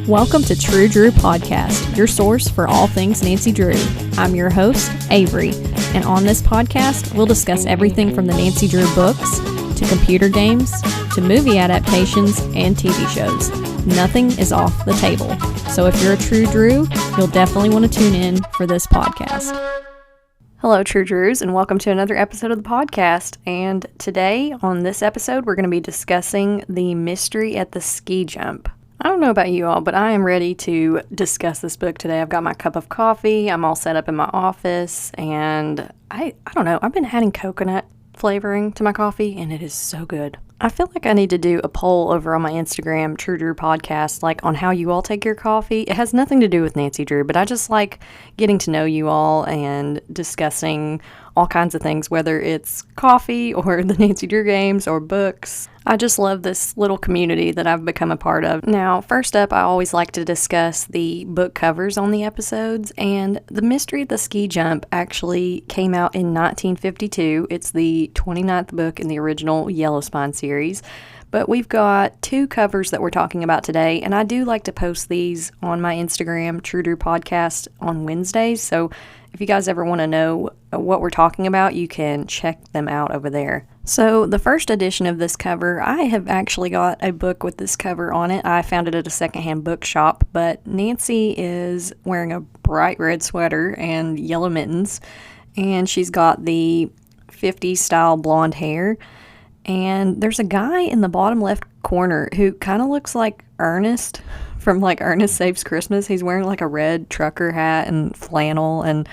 Welcome to True Drew Podcast, your source for all things Nancy Drew. I'm your host, Avery, and on this podcast, we'll discuss everything from the Nancy Drew books, to computer games, to movie adaptations, and TV shows. Nothing is off the table. So if you're a True Drew, you'll definitely want to tune in for this podcast. Hello, True Drews, and welcome to another episode of the podcast. And today, on this episode, we're going to be discussing the mystery at the ski jump. I don't know about you all, but I am ready to discuss this book today. I've got my cup of coffee, I'm all set up in my office, and I don't know, I've been adding coconut flavoring to my coffee, and it is so good. I feel like I need to do a poll over on my Instagram, True Drew Podcast, like on how you all take your coffee. It has nothing to do with Nancy Drew, but I just like getting to know you all and discussing all kinds of things, whether it's coffee or the Nancy Drew games or books. I just love this little community that I've become a part of. Now, first up, I always like to discuss the book covers on the episodes, and The Mystery at the Ski Jump actually came out in 1952. It's the 29th book in the original Yellow Spine series. But we've got two covers that we're talking about today, and I do like to post these on my Instagram, True Drew Podcast, on Wednesdays. So if you guys ever want to know what we're talking about, you can check them out over there. So the first edition of this cover, I have actually got a book with this cover on it. I found it at a secondhand bookshop, but Nancy is wearing a bright red sweater and yellow mittens, and she's got the 50s style blonde hair. And there's a guy in the bottom left corner who kind of looks like Ernest from like Ernest Saves Christmas. He's wearing like a red trucker hat and flannel, and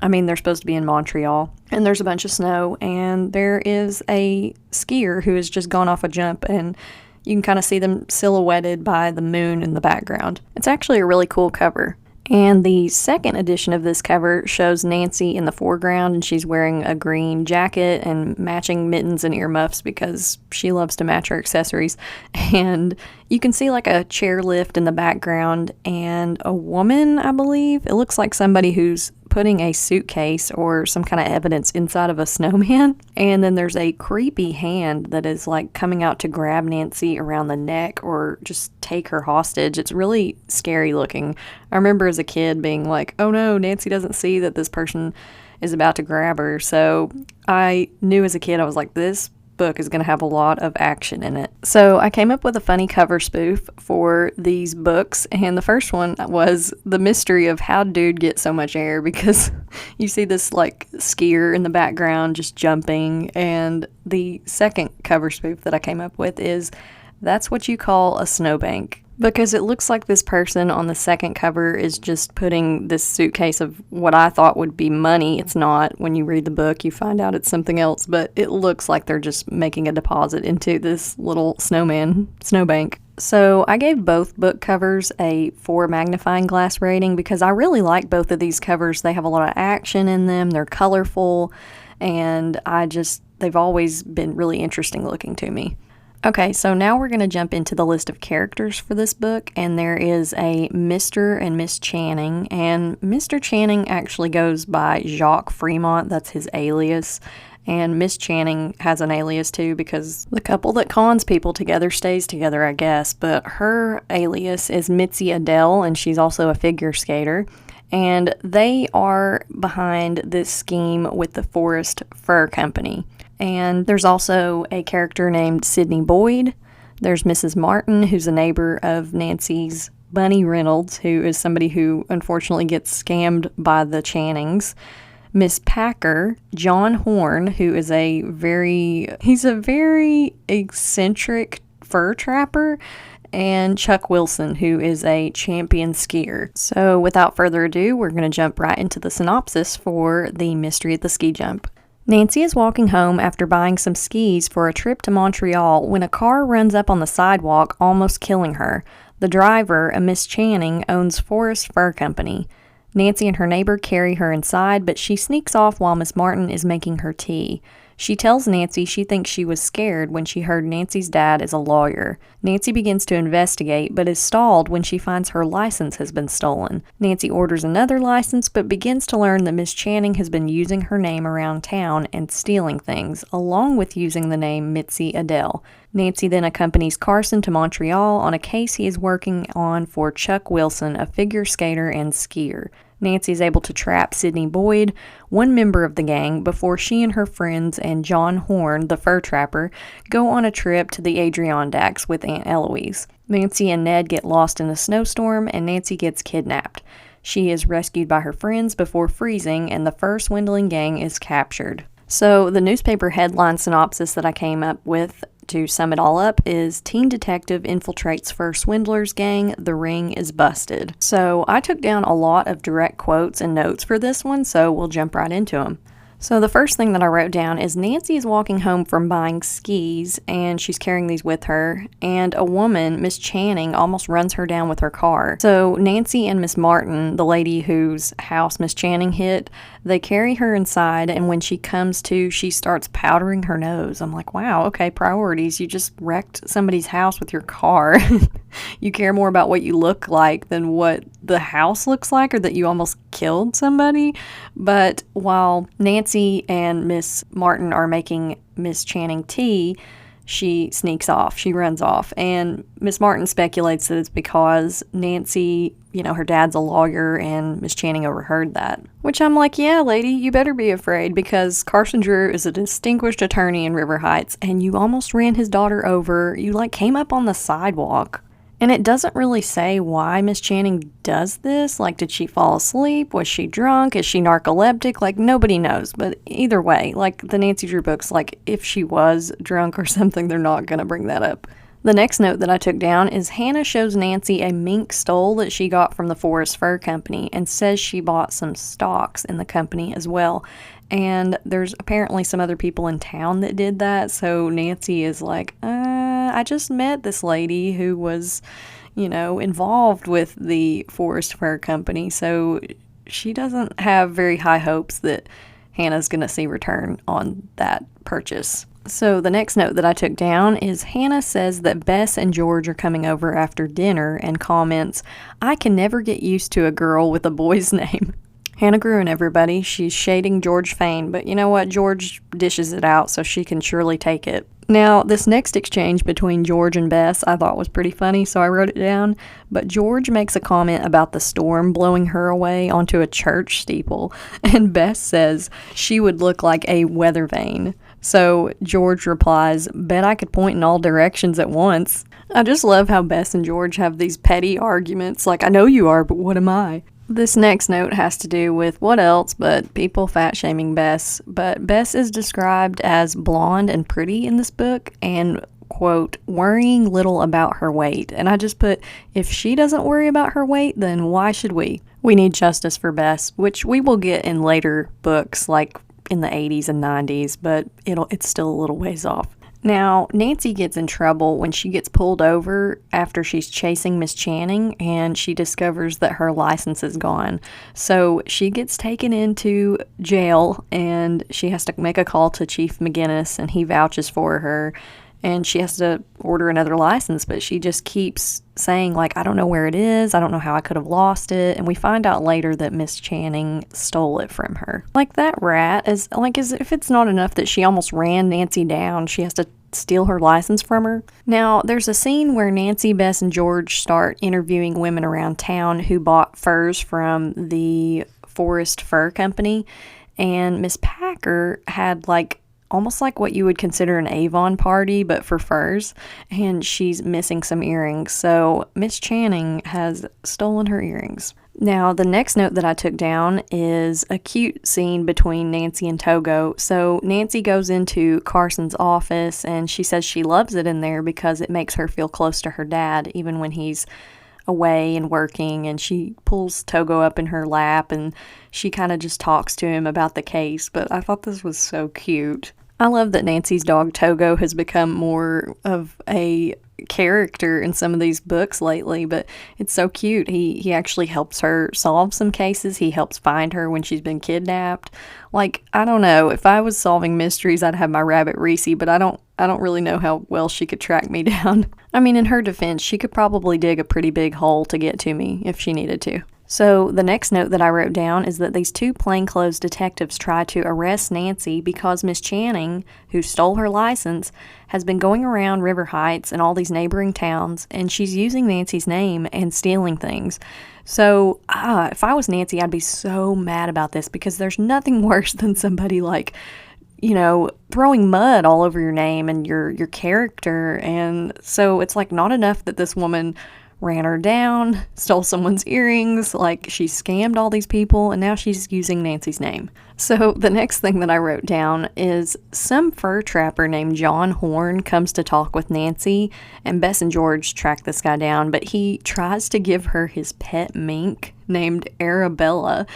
I mean, they're supposed to be in Montreal, and there's a bunch of snow, and there is a skier who has just gone off a jump, and you can kind of see them silhouetted by the moon in the background. It's actually a really cool cover. And the second edition of this cover shows Nancy in the foreground, and she's wearing a green jacket and matching mittens and earmuffs because she loves to match her accessories. And you can see like a chairlift in the background and a woman, I believe. It looks like somebody who's putting a suitcase or some kind of evidence inside of a snowman. And then there's a creepy hand that is like coming out to grab Nancy around the neck or just take her hostage. It's really scary looking. I remember as a kid being like, oh no, Nancy doesn't see that this person is about to grab her. So I knew as a kid, I was like, this book is going to have a lot of action in it. So I came up with a funny cover spoof for these books, and the first one was the mystery of how dude get so much air, because you see this like skier in the background just jumping. And the second cover spoof that I came up with is that's what you call a snowbank, because it looks like this person on the second cover is just putting this suitcase of what I thought would be money. It's not. When you read the book, you find out it's something else, but it looks like they're just making a deposit into this little snowbank. So I gave both book covers a 4 magnifying glass rating because I really like both of these covers. They have a lot of action in them. They're colorful, and they've always been really interesting looking to me. Okay, so now we're going to jump into the list of characters for this book, and there is a Mr. and Miss Channing, and Mr. Channing actually goes by Jacques Fremont. That's his alias, and Miss Channing has an alias too because the couple that cons people together stays together, I guess, but her alias is Mitzi Adele, and she's also a figure skater. And they are behind this scheme with the Forest Fur Company. And there's also a character named Sidney Boyd. There's Mrs. Martin, who's a neighbor of Nancy's, Bunny Reynolds, who is somebody who unfortunately gets scammed by the Channings. Miss Packer, John Horn, who is he's a very eccentric fur trapper, and Chuck Wilson, who is a champion skier. So without further ado, we're going to jump right into the synopsis for The Mystery at the Ski Jump. Nancy is walking home after buying some skis for a trip to Montreal when a car runs up on the sidewalk, almost killing her. The driver, a Miss Channing, owns Forest Fur Company. Nancy and her neighbor carry her inside, but she sneaks off while Miss Martin is making her tea. She tells Nancy she thinks she was scared when she heard Nancy's dad is a lawyer. Nancy begins to investigate, but is stalled when she finds her license has been stolen. Nancy orders another license, but begins to learn that Miss Channing has been using her name around town and stealing things, along with using the name Mitzi Adele. Nancy then accompanies Carson to Montreal on a case he is working on for Chuck Wilson, a figure skater and skier. Nancy is able to trap Sidney Boyd, one member of the gang, before she and her friends and John Horn, the fur trapper, go on a trip to the Adirondacks with Aunt Eloise. Nancy and Ned get lost in a snowstorm, and Nancy gets kidnapped. She is rescued by her friends before freezing, and the fur swindling gang is captured. So the newspaper headline synopsis that I came up with to sum it all up is teen detective infiltrates fur swindlers gang, the ring is busted. So I took down a lot of direct quotes and notes for this one, so we'll jump right into them. So the first thing that I wrote down is Nancy is walking home from buying skis, and she's carrying these with her, and a woman, Miss Channing, almost runs her down with her car. So Nancy and Miss Martin, the lady whose house Miss Channing hit, they carry her inside, and when she comes to, she starts powdering her nose. I'm like, wow, okay, priorities. You just wrecked somebody's house with your car. You care more about what you look like than what the house looks like, or that you almost killed somebody. But while Nancy and Miss Martin are making Miss Channing tea, she sneaks off. She runs off. And Miss Martin speculates that it's because Nancy, her dad's a lawyer, and Miss Channing overheard that. Which I'm like, yeah, lady, you better be afraid, because Carson Drew is a distinguished attorney in River Heights, and you almost ran his daughter over. You, came up on the sidewalk. And it doesn't really say why Miss Channing does this. Did she fall asleep? Was she drunk? Is she narcoleptic? Nobody knows. But either way, the Nancy Drew books, if she was drunk or something, they're not going to bring that up. The next note that I took down is Hannah shows Nancy a mink stole that she got from the Forest Fur Company and says she bought some stocks in the company as well. And there's apparently some other people in town that did that. So Nancy is like, I just met this lady who was, involved with the Forest Fur Company. So she doesn't have very high hopes that Hannah's going to see return on that purchase. So the next note that I took down is Hannah says that Bess and George are coming over after dinner and comments, I can never get used to a girl with a boy's name. Hannah Gruen, everybody. She's shading George Fane, but you know what? George dishes it out, so she can surely take it. Now, this next exchange between George and Bess I thought was pretty funny, so I wrote it down. But George makes a comment about the storm blowing her away onto a church steeple, and Bess says she would look like a weather vane. So George replies, bet I could point in all directions at once. I just love how Bess and George have these petty arguments, I know you are, but what am I? This next note has to do with what else but people fat-shaming Bess. But Bess is described as blonde and pretty in this book and, quote, worrying little about her weight. And I just put, if she doesn't worry about her weight, then why should we? We need justice for Bess, which we will get in later books, in the 80s and 90s, but it's still a little ways off. Now, Nancy gets in trouble when she gets pulled over after she's chasing Miss Channing, and she discovers that her license is gone. So she gets taken into jail, and she has to make a call to Chief McGinnis, and he vouches for her, and she has to order another license, but she just keeps saying, I don't know where it is, I don't know how I could have lost it, and we find out later that Miss Channing stole it from her. That rat is, as if it's not enough that she almost ran Nancy down, she has to steal her license from her. Now, there's a scene where Nancy, Bess, and George start interviewing women around town who bought furs from the Forest Fur Company, and Miss Packer had almost like what you would consider an Avon party, but for furs, and she's missing some earrings. So Miss Channing has stolen her earrings. Now, the next note that I took down is a cute scene between Nancy and Togo. So Nancy goes into Carson's office, and she says she loves it in there because it makes her feel close to her dad, even when he's away and working, and she pulls Togo up in her lap, and she kind of just talks to him about the case. But I thought this was so cute. I love that Nancy's dog Togo has become more of a character in some of these books lately, but it's so cute. He actually helps her solve some cases. He helps find her when she's been kidnapped. Like, I don't know, if I was solving mysteries, I'd have my rabbit Reese, but I don't really know how well she could track me down. I mean, in her defense, she could probably dig a pretty big hole to get to me if she needed to. So the next note that I wrote down is that these two plainclothes detectives try to arrest Nancy because Miss Channing, who stole her license, has been going around River Heights and all these neighboring towns, and she's using Nancy's name and stealing things. So if I was Nancy, I'd be so mad about this, because there's nothing worse than somebody like, throwing mud all over your name and your character. And so it's like not enough that this woman ran her down, stole someone's earrings, like she scammed all these people, and now she's using Nancy's name. So the next thing that I wrote down is some fur trapper named John Horn comes to talk with Nancy, and Bess and George track this guy down, but he tries to give her his pet mink named Arabella.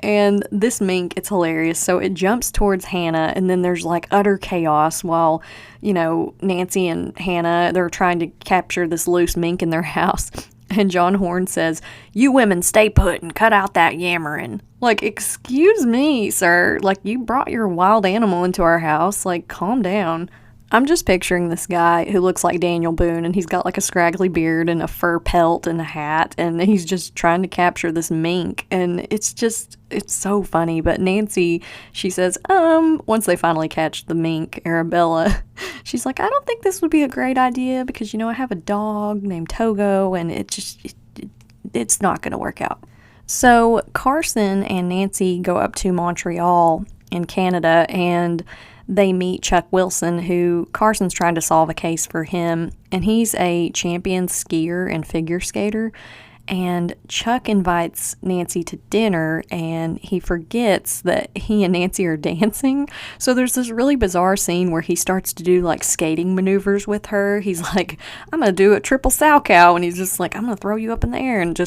And this mink, it's hilarious. So it jumps towards Hannah, and then there's like utter chaos while, Nancy and Hannah, they're trying to capture this loose mink in their house. And John Horn says, "You women stay put and cut out that yammering." Like, excuse me, sir. Like, you brought your wild animal into our house. Like, calm down. I'm just picturing this guy who looks like Daniel Boone, and he's got like a scraggly beard and a fur pelt and a hat, and he's just trying to capture this mink, and it's so funny. But Nancy, she says, once they finally catch the mink, Arabella, she's like, "I don't think this would be a great idea because, I have a dog named Togo, and it's not going to work out." So Carson and Nancy go up to Montreal in Canada, and they meet Chuck Wilson, who Carson's trying to solve a case for him, and he's a champion skier and figure skater. And Chuck invites Nancy to dinner, and he forgets that he and Nancy are dancing. So there's this really bizarre scene where he starts to do like skating maneuvers with her. He's like, "I'm going to do a triple sow-cow," and he's just like, "I'm going to throw you up in the air," and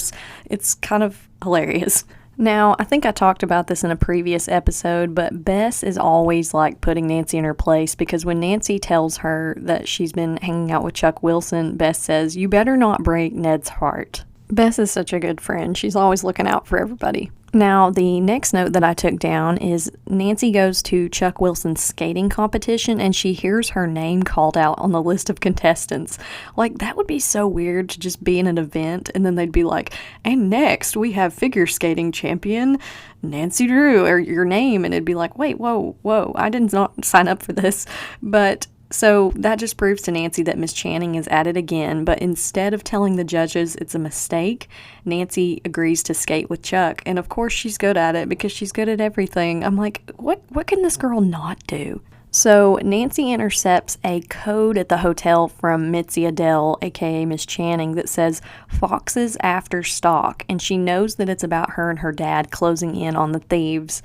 it's kind of hilarious. Now, I think I talked about this in a previous episode, but Bess is always like putting Nancy in her place, because when Nancy tells her that she's been hanging out with Chuck Wilson, Bess says, "You better not break Ned's heart." Bess is such a good friend. She's always looking out for everybody. Now, the next note that I took down is Nancy goes to Chuck Wilson's skating competition, and she hears her name called out on the list of contestants. Like, that would be so weird to just be in an event, and then they'd be like, "And next, we have figure skating champion Nancy Drew," or your name, and it'd be like, "Wait, whoa, I did not sign up for this." But so that just proves to Nancy that Miss Channing is at it again, but instead of telling the judges it's a mistake, Nancy agrees to skate with Chuck, and of course she's good at it because she's good at everything. I'm like, what can this girl not do? So Nancy intercepts a code at the hotel from Mitzi Adele, aka Miss Channing, that says "Foxes after stock," and she knows that it's about her and her dad closing in on the thieves.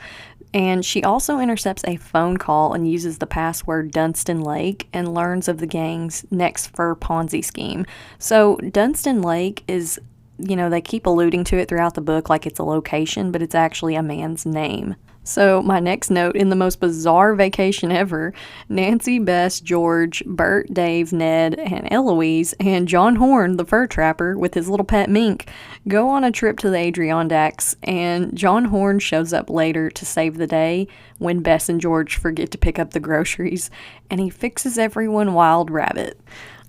And she also intercepts a phone call and uses the password Dunstan Lake and learns of the gang's next fur Ponzi scheme. So Dunstan Lake is, they keep alluding to it throughout the book like it's a location, but it's actually a man's name. So my next note, in the most bizarre vacation ever, Nancy, Bess, George, Bert, Dave, Ned, and Eloise, and John Horn, the fur trapper, with his little pet mink, go on a trip to the Adirondacks, and John Horn shows up later to save the day when Bess and George forget to pick up the groceries, and he fixes everyone wild rabbit.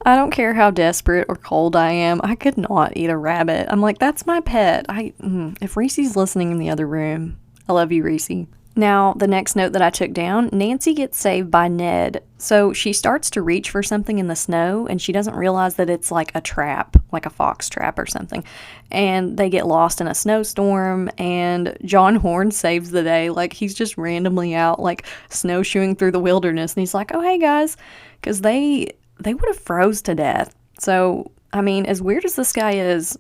I don't care how desperate or cold I am, I could not eat a rabbit. I'm like, that's my pet. If Reese's listening in the other room, I love you, Reese. Now, the next note that I took down, Nancy gets saved by Ned. So she starts to reach for something in the snow, and she doesn't realize that it's like a trap, like a fox trap or something. And they get lost in a snowstorm, and John Horn saves the day. Like, he's just randomly out, like, snowshoeing through the wilderness, and he's like, "Oh, hey, guys," because they would have froze to death. So, I mean, as weird as this guy is,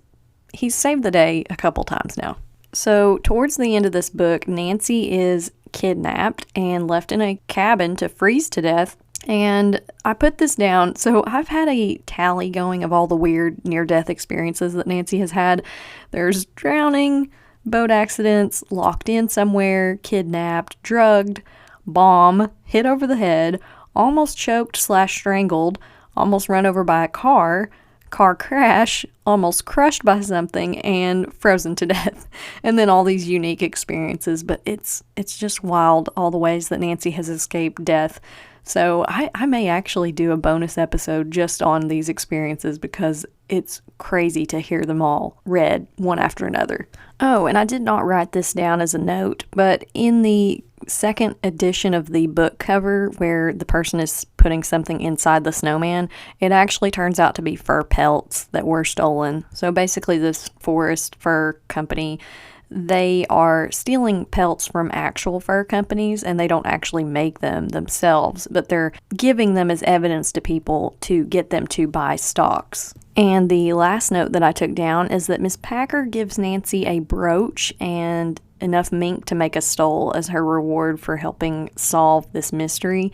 he's saved the day a couple times now. So towards the end of this book, Nancy is kidnapped and left in a cabin to freeze to death. And I put this down. So I've had a tally going of all the weird near-death experiences that Nancy has had. There's drowning, boat accidents, locked in somewhere, kidnapped, drugged, bomb, hit over the head, almost choked / strangled, almost run over by a car crash, almost crushed by something, and frozen to death. And then all these unique experiences. But it's just wild, all the ways that Nancy has escaped death. So I may actually do a bonus episode just on these experiences because it's crazy to hear them all read one after another. Oh, and I did not write this down as a note, but in the second edition of the book cover where the person is putting something inside the snowman, it actually turns out to be fur pelts that were stolen. So basically this forest fur company, they are stealing pelts from actual fur companies, and they don't actually make them themselves, but they're giving them as evidence to people to get them to buy stocks. And the last note that I took down is that Miss Packer gives Nancy a brooch and enough mink to make a stole as her reward for helping solve this mystery.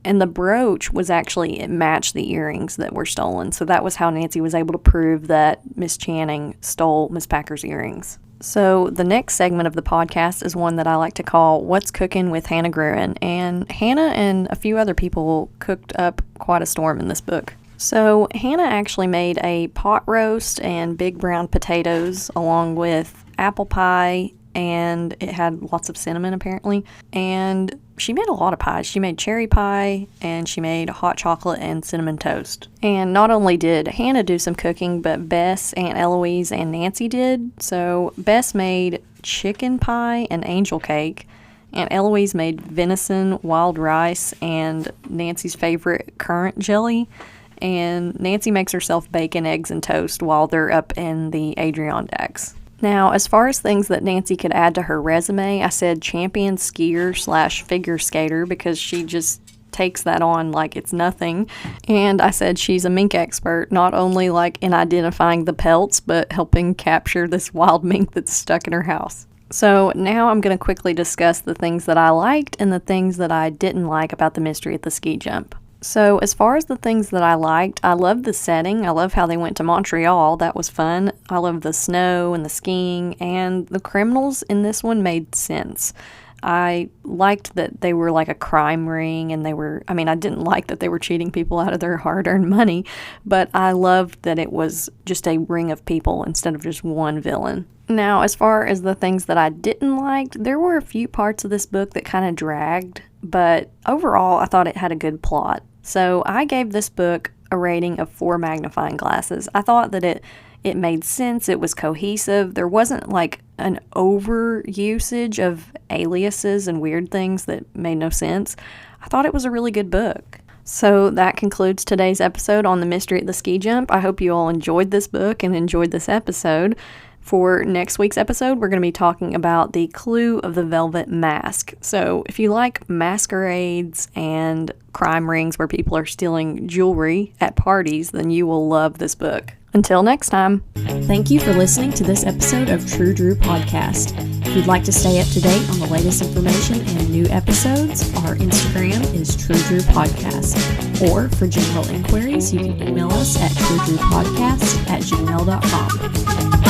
And the brooch was actually, it matched the earrings that were stolen. So that was how Nancy was able to prove that Miss Channing stole Miss Packer's earrings. So the next segment of the podcast is one that I like to call What's Cooking with Hannah Gruen. And Hannah and a few other people cooked up quite a storm in this book. So Hannah actually made a pot roast and big brown potatoes along with apple pie, and it had lots of cinnamon apparently. And she made a lot of pies. She made cherry pie, and she made hot chocolate and cinnamon toast. And not only did Hannah do some cooking, but Bess, Aunt Eloise, and Nancy did. So Bess made chicken pie and angel cake. Aunt Eloise made venison, wild rice, and Nancy's favorite currant jelly. And Nancy makes herself bacon, eggs, and toast while they're up in the Adirondacks. Now, as far as things that Nancy could add to her resume, I said champion skier / figure skater because she just takes that on like it's nothing. And I said she's a mink expert, not only like in identifying the pelts, but helping capture this wild mink that's stuck in her house. So now I'm going to quickly discuss the things that I liked and the things that I didn't like about the mystery at the ski jump. So as far as the things that I liked, I loved the setting. I love how they went to Montreal. That was fun. I love the snow and the skiing, and the criminals in this one made sense. I liked that they were like a crime ring, and I didn't like that they were cheating people out of their hard-earned money, but I loved that it was just a ring of people instead of just one villain. Now, as far as the things that I didn't like, there were a few parts of this book that kind of dragged, but overall, I thought it had a good plot. So I gave this book a rating of 4 magnifying glasses. I thought that it made sense. It was cohesive. There wasn't like an over usage of aliases and weird things that made no sense. I thought it was a really good book. So that concludes today's episode on the mystery at the ski jump. I hope you all enjoyed this book and enjoyed this episode. For next week's episode, we're going to be talking about the clue of the velvet mask. So if you like masquerades and crime rings where people are stealing jewelry at parties, then you will love this book. Until next time. Thank you for listening to this episode of True Drew Podcast. If you'd like to stay up to date on the latest information and new episodes, our Instagram is True Drew Podcast. Or for general inquiries, you can email us at truedrewpodcast@gmail.com.